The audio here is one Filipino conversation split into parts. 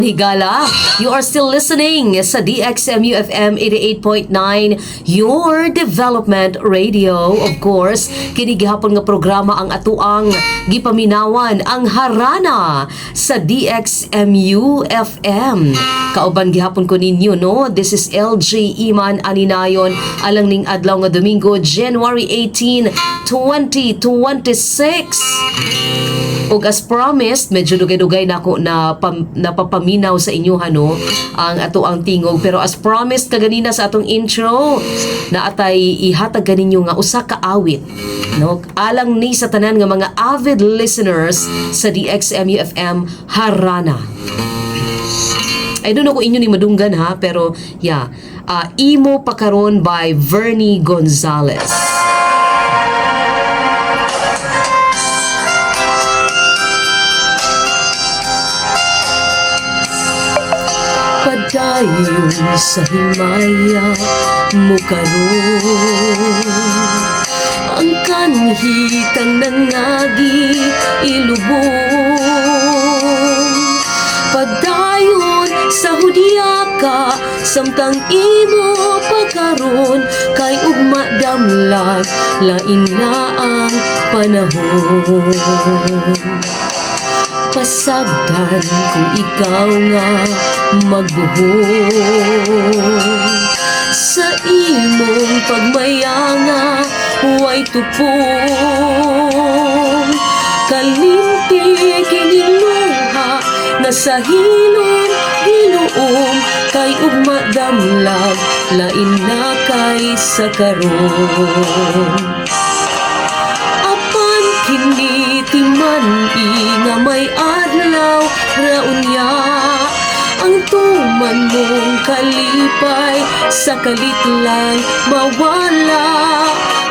Higala, you are still listening sa DXMU FM 88.9, your development radio. Of course, kinigihapon nga programa ang atuang gipaminawan ang harana sa DXMU FM. Kauban gihapon ko ninyo, no? This is LJ Iman Aninayon, alang ning adlaw nga Domingo, January 18, 2026. Ug as promised, medyo dugay-dugay na ako na napapaminaw sa inyo no, ang ato ang tingog. Pero as promised kaganina sa atong intro, na atay ihatag kaninyo nga usa ka awit, no? Alang ni sa tanan nga mga avid listeners sa DXMU FM harana. I don't know kung inyo ni madunggan ha, pero yeah, Imo Pakaron by Vernie Gonzalez. Padayon sa himaya mo karon, ang kanhitang nangagi ilubong. Padayon sa hudyaka samtang imo pagkaron, kay ugma damlag lain na ang panahon. Pasagdan kung ikaw nga magbuhong sa imong pagmayanga, huway tupong. Kalimti kining luha na sa hilom hinuom, kay ugma damlag lain na kay sa karon. Apan kinitiman nga may adlaw raunya, ang tuman mong kalipay sa kalit lang mawala.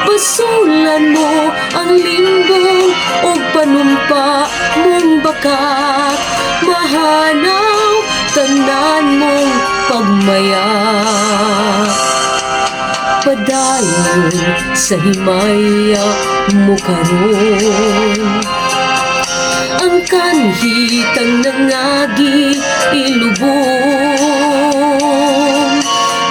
Basulan mo ang limbong o panumpa mong bakat, mahanaw tanan mong pagmaya. Padayon sa himaya mo karon, ang kanhitang nangagi ilubong.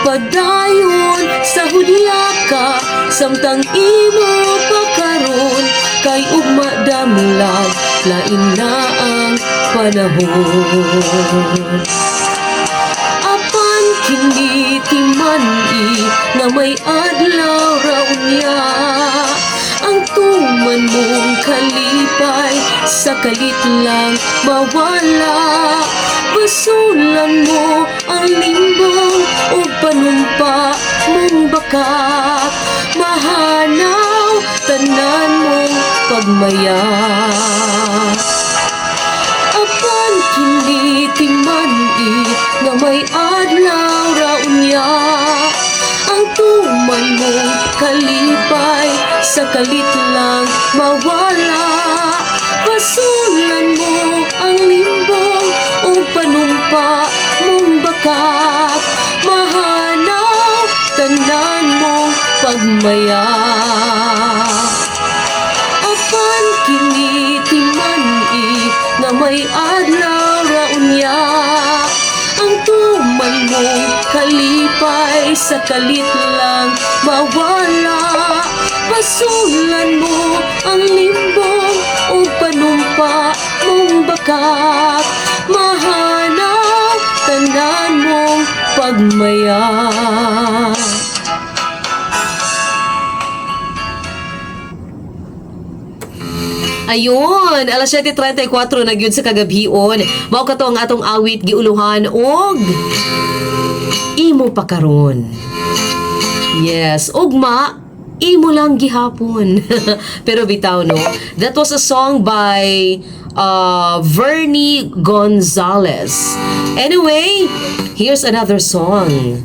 Padayon sa hudyaka samtang imo pagkaron, kay ugma damlag lain na ang panahon. Apan kinitiman nga may adlaw raunya, ang tuman mong kalipay sa kalit lang mawala. Basulan mo ang limbong o panumpa mong bakat, mahanaw tanan mong pagmaya. Apan kinitiman nga may adlaw raunya, ang tuman mong kalipay sa kalit lang mawala. Basulan mo ang limbong o panumpa mong bakat, mahanaw tanan mong pagmaya. Apan kinitiman nga may adlaw raunya, ang tuman mong kalipay sa kalit lang mawala. Basulan mo ang limbong o panumpa mong bakat, mahanaw tanan mong pagmaya. Ayun, alas 7:34 na gyud sa kagabhion. Mao kato ang atong awit giuluhan og Imo Pakaron. Yes, ugma imo lang gihapon. Pero bitaw no, that was a song by Vernie Gonzalez. Anyway, here's another song.